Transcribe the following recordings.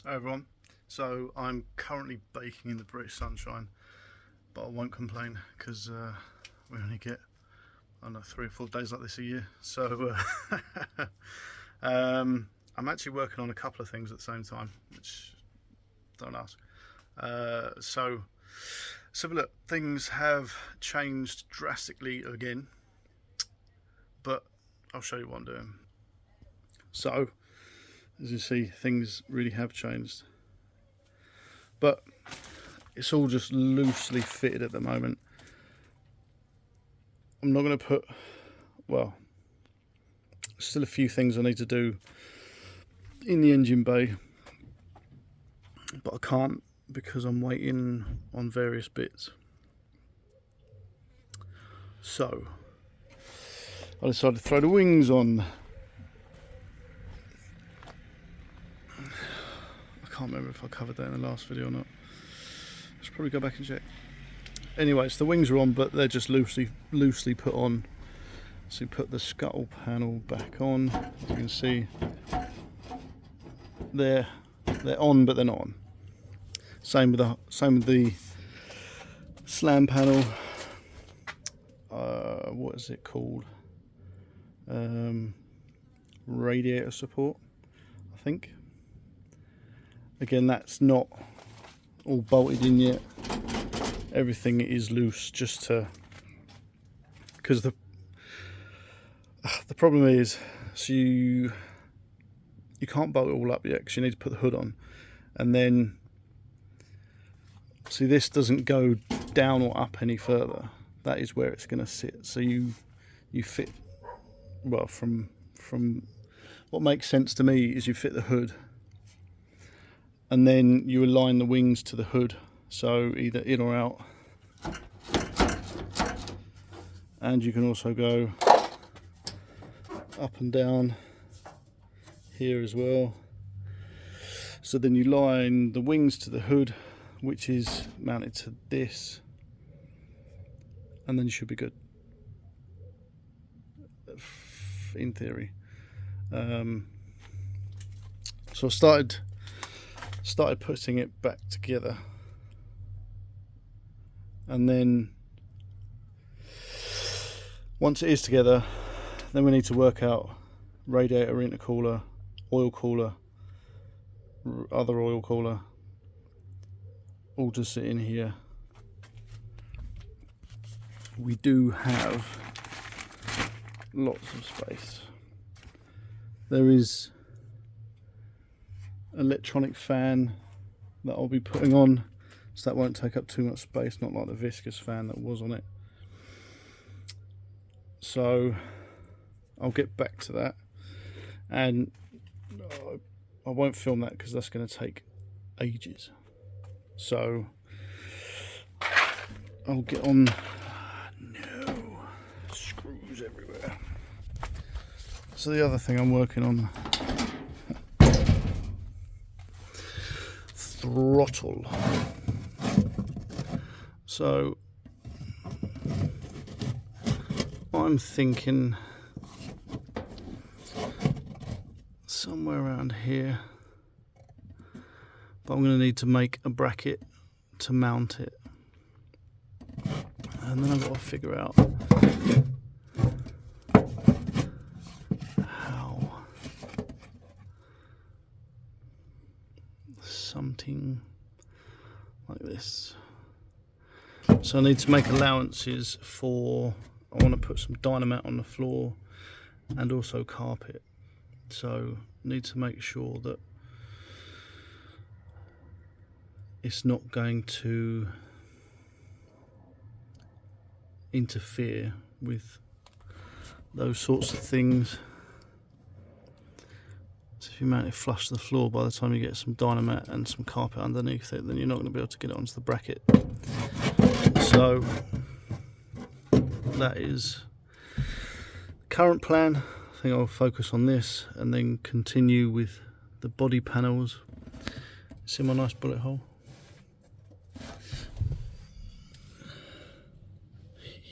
Hi everyone, so I'm currently baking in the British sunshine, but I won't complain because we only get, I don't know, 3 or 4 days like this a year. So I'm actually working on a couple of things at the same time, which don't ask. So look, things have changed drastically again, but I'll show you what I'm doing. So as you see, things really have changed, but it's all just loosely fitted at the moment. I'm not going to put, well, still a few things I need to do in the engine bay, but I can't because I'm waiting on various bits. So I decided to throw the wings on. I can't remember if I covered that in the last video or not. I should probably go back and check. Anyways, the wings are on, but they're just loosely put on. So put the scuttle panel back on. As you can see, they're on, but they're not on. Same with the slam panel. What is it called? Radiator support, I think. Again, that's not all bolted in yet. Everything is loose, just to, because the problem is, so you can't bolt it all up yet because you need to put the hood on, and then see, this doesn't go down or up any further. That is where it's going to sit. So you fit, well, from what makes sense to me is you fit the hood, and then you align the wings to the hood, so either in or out. And you can also go up and down here as well. So then you line the wings to the hood, which is mounted to this, and then you should be good, in theory. So I started putting it back together, and then once it is together, then we need to work out radiator, intercooler, oil cooler, other oil cooler, all to sit in here. We do have lots of space. There is an electronic fan that I'll be putting on, so that won't take up too much space, not like the viscous fan that was on it. So I'll get back to that, and I won't film that because that's going to take ages. So I'll get on. No, screws everywhere. So the other thing I'm working on, throttle. So I'm thinking somewhere around here, but I'm going to need to make a bracket to mount it, and then I've got to figure out how something like this. So I need to make allowances for, I want to put some Dynamat on the floor and also carpet. So need to make sure that it's not going to interfere with those sorts of things. So if you mount it flush to the floor, by the time you get some Dynamat and some carpet underneath it, then you're not going to be able to get it onto the bracket. So that is the current plan. I think I'll focus on this and then continue with the body panels. See my nice bullet hole?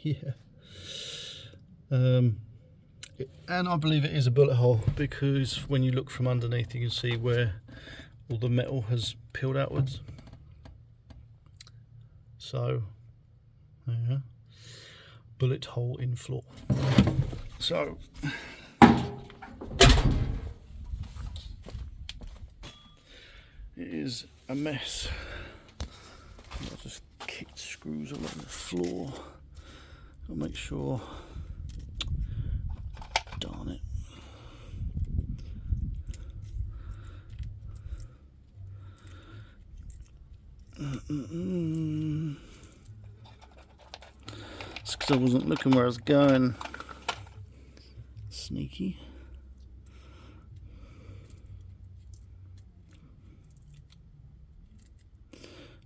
Yeah. And I believe it is a bullet hole because when you look from underneath you can see where all the metal has peeled outwards. So, yeah, bullet hole in floor. So, it is a mess. I just kicked screws all over the floor. I'll make sure. Darn it. It's because I wasn't looking where I was going. Sneaky.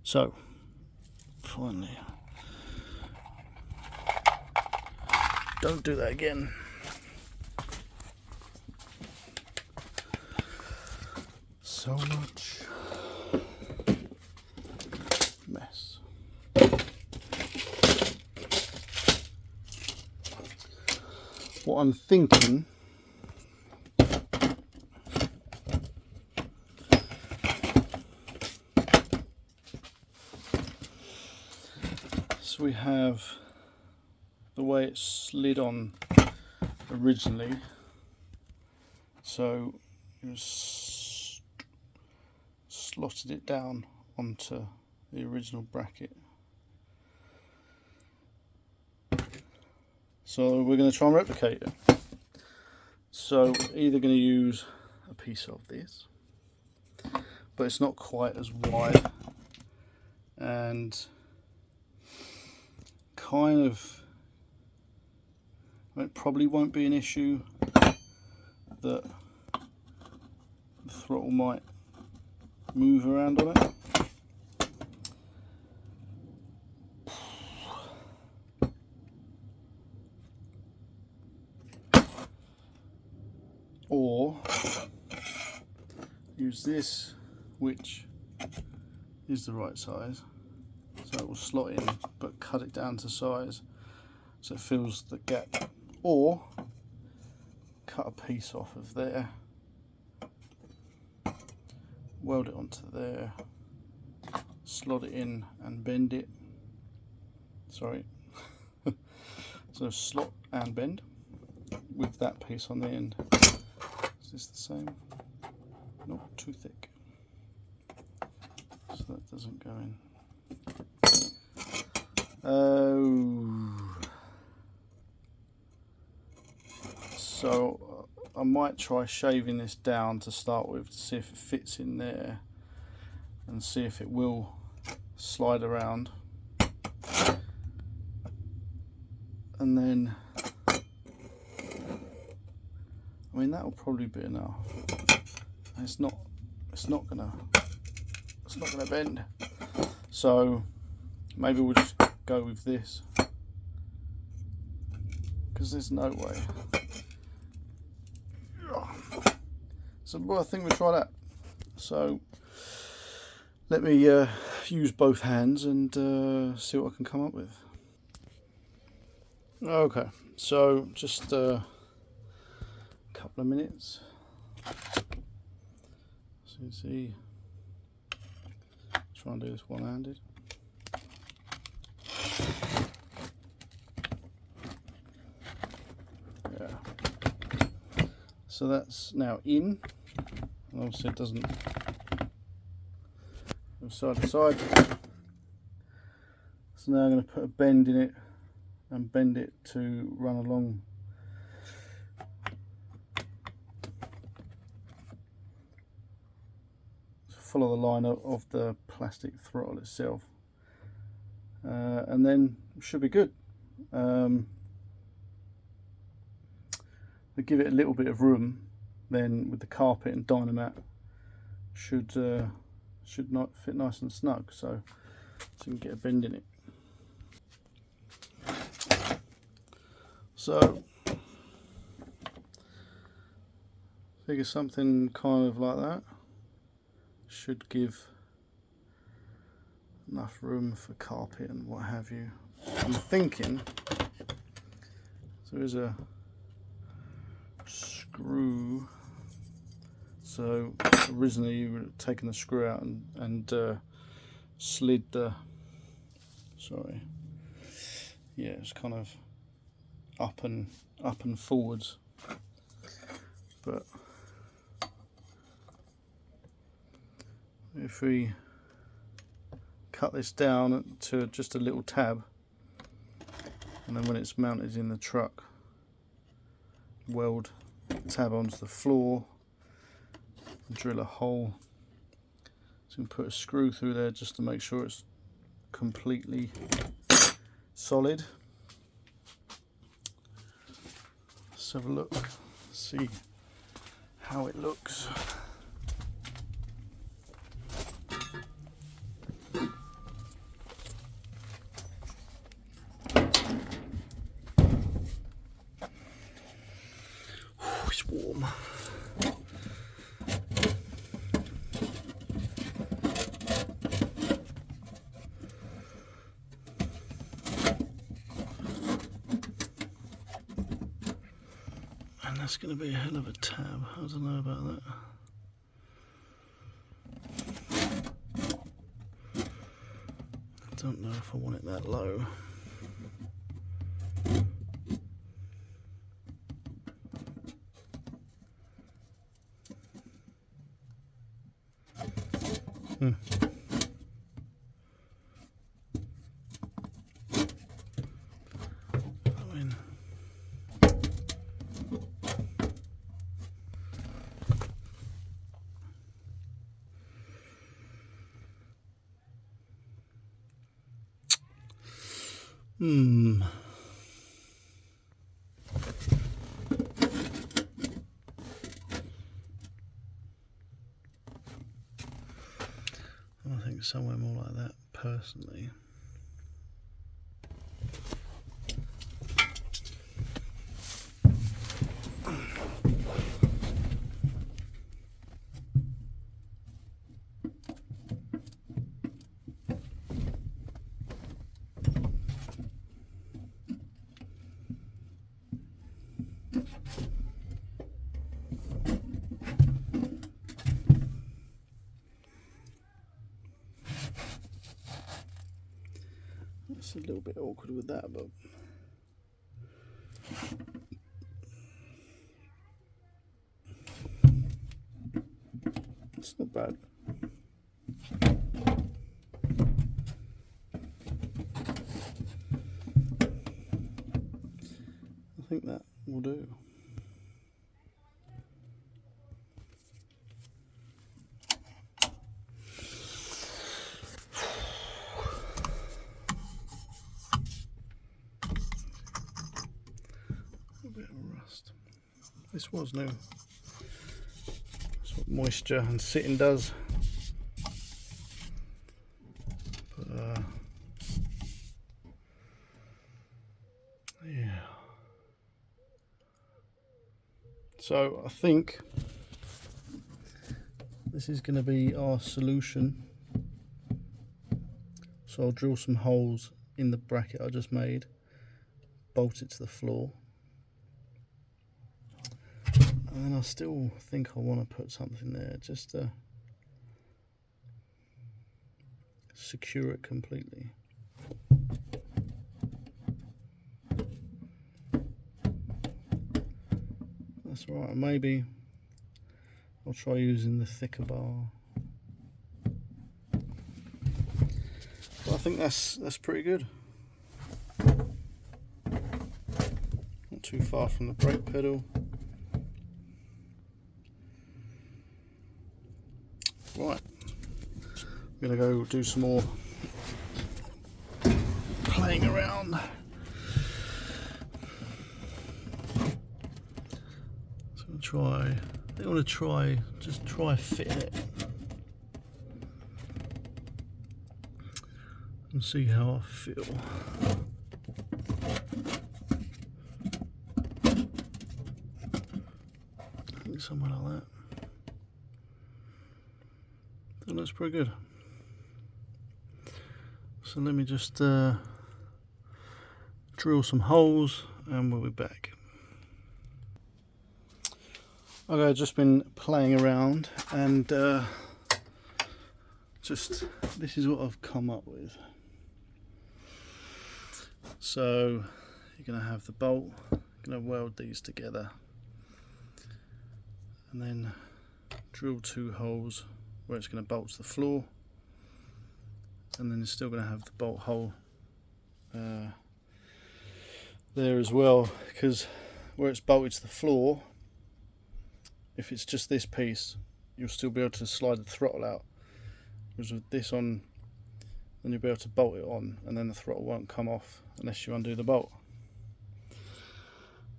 So, finally. Don't do that again. So much mess. What I'm thinking so we have the way it slid on originally, so you slotted it down onto the original bracket. So we're going to try and replicate it. So either going to use a piece of this, but it's not quite as wide, and kind of, it probably won't be an issue that the throttle might move around on it. Or use this, which is the right size, so it will slot in, but cut it down to size so it fills the gap. Or cut a piece off of there, weld it onto there, slot it in and bend it. Sorry. So slot and bend with that piece on the end. Is this the same? Not too thick, so that doesn't go in. Oh, so I might try shaving this down to start with to see if it fits in there and see if it will slide around, and then I mean that will probably be enough. It's not gonna bend. So maybe we'll just go with this, because there's no way. So well, I think we'll try that. So let me use both hands and see what I can come up with. Okay, so just couple of minutes. So you see, try and do this one-handed. Yeah. So that's now in. And obviously it doesn't go side to side. So now I'm going to put a bend in it and bend it to run along follow the line of the plastic throttle itself, and then it should be good. We give it a little bit of room, then with the carpet and Dynamat should not fit nice and snug, so you can get a bend in it. So figure something kind of like that should give enough room for carpet and what have you. I'm thinking there is a screw So originally you were taking the screw out and slid the, sorry, yeah, it's kind of up and forwards, but if we cut this down to just a little tab, and then when it's mounted in the truck, weld the tab onto the floor and drill a hole. So we can put a screw through there just to make sure it's completely solid. Let's have a look, see how it looks. It's warm. And that's going to be a hell of a tab. I don't know about that. I don't know if I want it that low. I mean, I think somewhere more like that, personally. It's a little bit awkward with that, but it's not bad. I think that will do. This was new. That's what moisture and sitting does. But yeah. So I think this is going to be our solution. So I'll drill some holes in the bracket I just made, bolt it to the floor. And then I still think I want to put something there just to secure it completely. That's all right. Maybe I'll try using the thicker bar. But I think that's pretty good. Not too far from the brake pedal. Right, I'm going to go do some more playing around. So I'm going to try, just try fitting it and see how I feel. I think somewhere like that. That looks pretty good. So let me just drill some holes and we'll be back. Okay, I've just been playing around and this is what I've come up with. So you're going to have the bolt, you're going to weld these together and then drill 2 holes where it's going to bolt to the floor, and then you're still going to have the bolt hole there as well, because where it's bolted to the floor, if it's just this piece you'll still be able to slide the throttle out, whereas with this on then you'll be able to bolt it on and then the throttle won't come off unless you undo the bolt.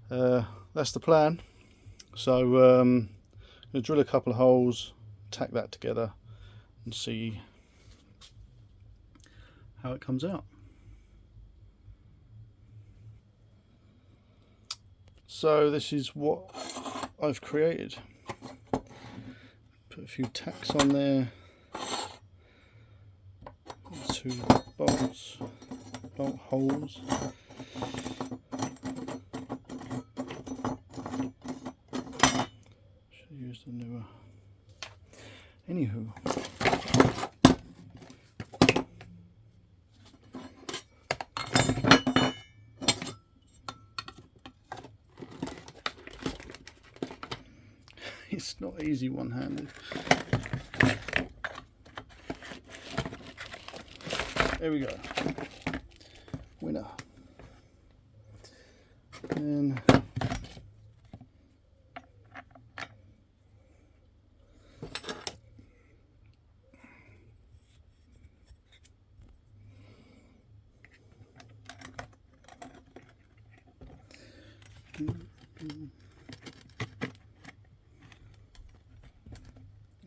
That's the plan. So I'm going to drill a couple of holes, tack that together and see how it comes out. So this is what I've created. Put a few tacks on there, 2 bolt holes. Should use the newer. Anywho. It's not easy one-handed. There we go. Winner. And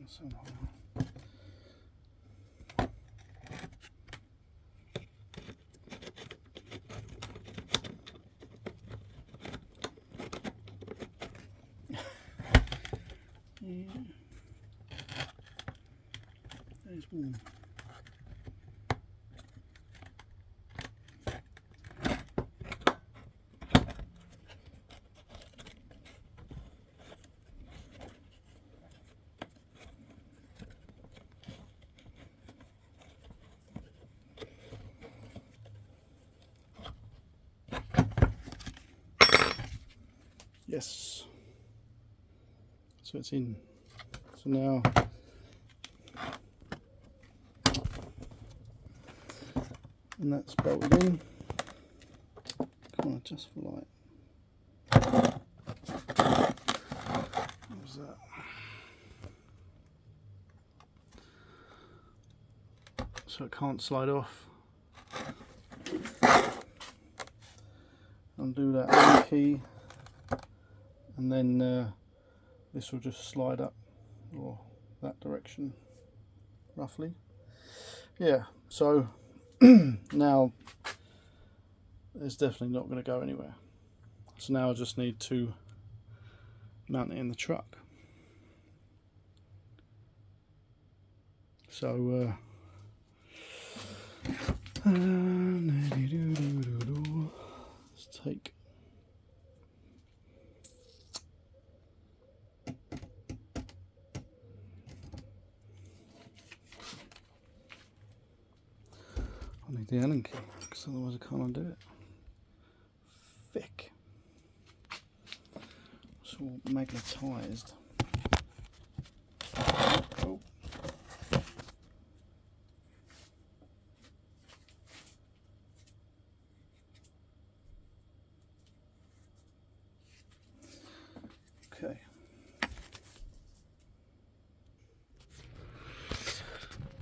somehow. Yeah. There's one. Yes. So it's in. So now and that's bolted in. Come on, just for light. What was that? So it can't slide off. Undo that Allen key, and then this will just slide up, or that direction, roughly. Yeah, so now it's definitely not going to go anywhere. So now I just need to mount it in the truck. So let's take I need the Allen key because otherwise I can't undo it. Thick. It's all magnetised. Oh. Okay.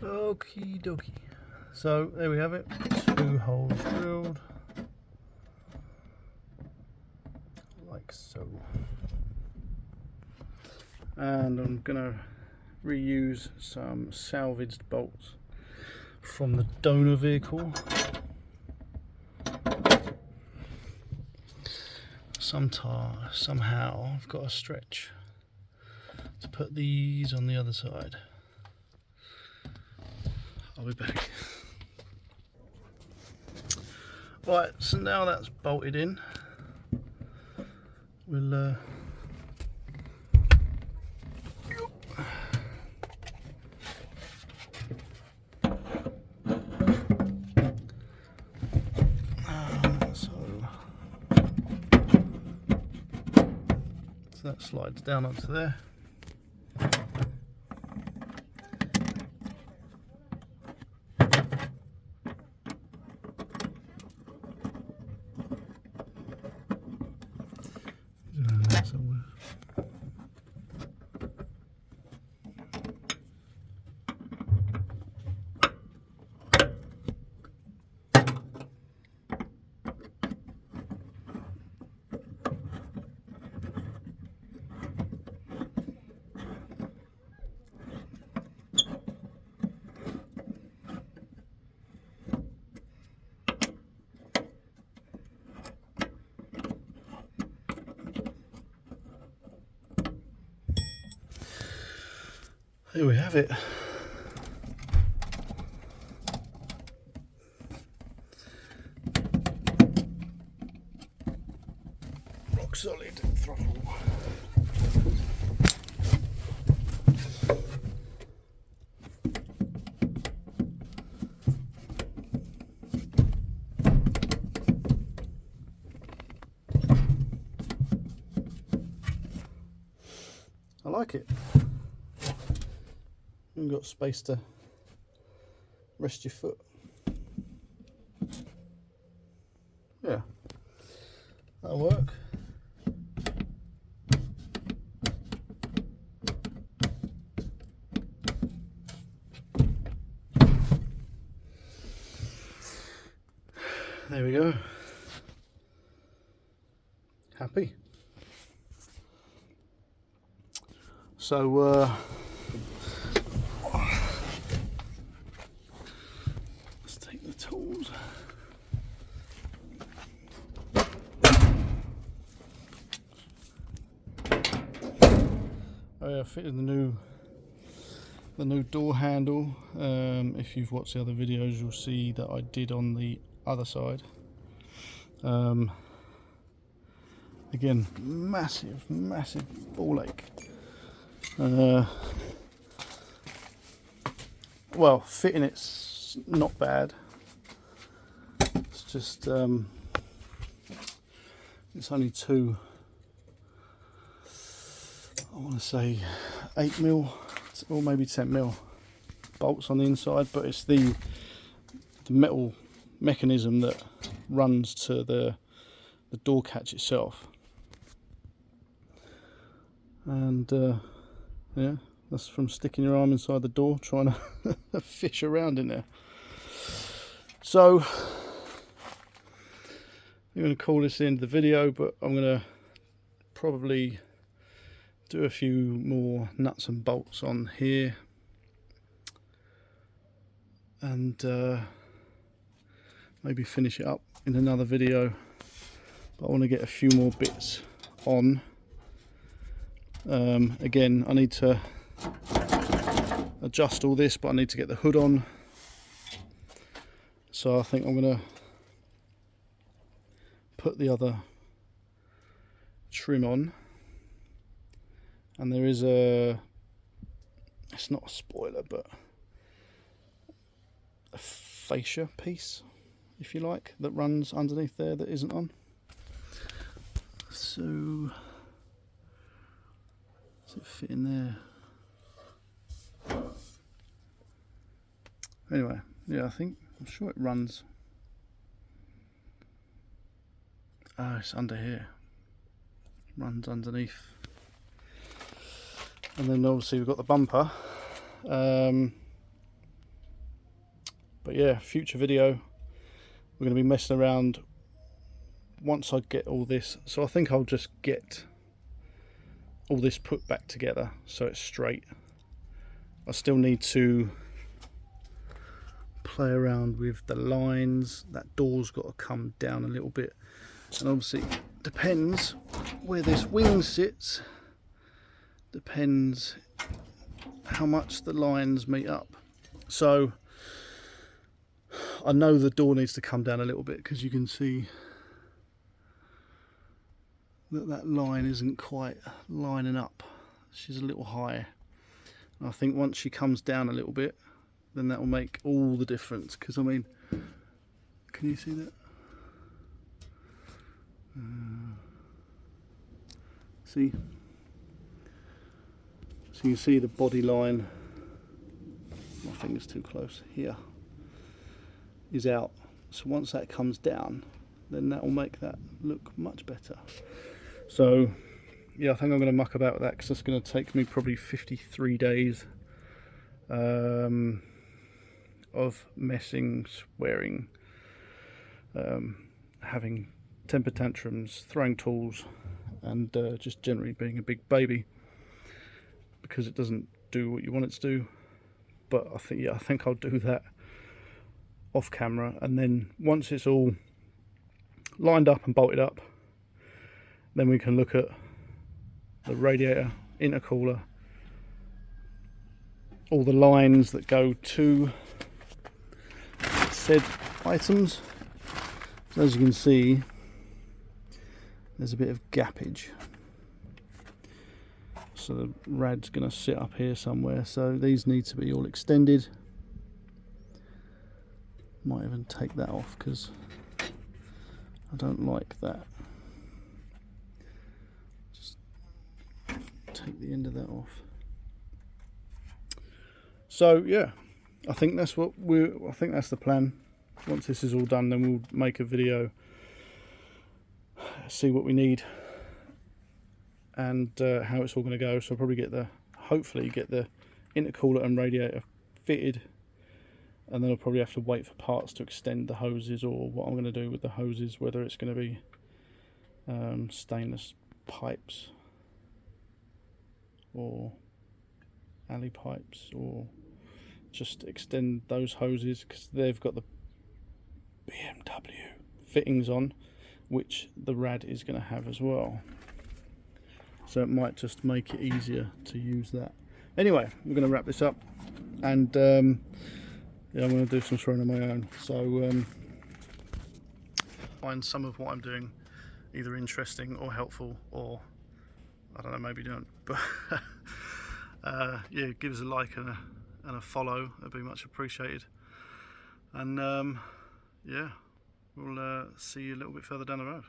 Okie dokie. So there we have it, 2 holes drilled, like so. And I'm going to reuse some salvaged bolts from the donor vehicle. Somehow I've got a stretch to put these on the other side. I'll be back. Right, so now that's bolted in, we'll that slides down onto there. Somewhere. Here we have it. Rock solid throttle. I like it. You've got space to rest your foot. Yeah, that'll work. There we go. Happy. So let's take the tools. Oh yeah, I fitted the new door handle. If you've watched the other videos, you'll see that I did on the other side. Again, massive ball ache. Well, fitting it's not bad. It's just it's only two, I want to say 8mm or maybe 10mm bolts on the inside, but it's the metal mechanism that runs to the door catch itself. And yeah, that's from sticking your arm inside the door trying to fish around in there. So I'm going to call this the end of the video, but I'm going to probably do a few more nuts and bolts on here, and maybe finish it up in another video. But I want to get a few more bits on. Again, I need to adjust all this, but I need to get the hood on. So I think I'm going to put the other trim on. And there is it's not a spoiler, but a fascia piece, if you like, that runs underneath there that isn't on. So does it fit in there? Anyway, yeah, I'm sure it runs. Oh, it's under here. Runs underneath. And then obviously we've got the bumper. But yeah, future video, we're going to be messing around once I get all this. So I think I'll just get all this put back together so it's straight. I still need to play around with the lines. That door's got to come down a little bit, and obviously depends where this wing sits, depends how much the lines meet up. So I know the door needs to come down a little bit, because you can see that line isn't quite lining up. She's a little high. And I think once she comes down a little bit, then that will make all the difference. Because I mean, can you see that? See, So you can see the body line, my finger's too close, here is out. So once that comes down, then that will make that look much better. So yeah, I think I'm going to muck about with that because that's going to take me probably 53 days of messing, swearing, having temper tantrums, throwing tools, and just generally being a big baby because it doesn't do what you want it to do. But I think I'll do that off camera, and then once it's all lined up and bolted up, then we can look at the radiator, intercooler, all the lines that go to said items. So as you can see, there's a bit of gappage, so the rad's going to sit up here somewhere, so these need to be all extended. Might even take that off because I don't like that. Just take the end of that off. So yeah, I think that's the plan. Once this is all done, then we'll make a video, see what we need and how it's all going to go. So I'll probably hopefully get the intercooler and radiator fitted, and then I'll probably have to wait for parts to extend the hoses, or what I'm going to do with the hoses, whether it's going to be stainless pipes or alley pipes, or just extend those hoses because they've got the BMW fittings on, which the rad is going to have as well. So it might just make it easier to use that. Anyway, we're going to wrap this up, and yeah, I'm going to do some swearing on my own. So find some of what I'm doing either interesting or helpful, or I don't know, maybe don't. But yeah, give us a like and a follow. That'd be much appreciated. And yeah, we'll see you a little bit further down the road.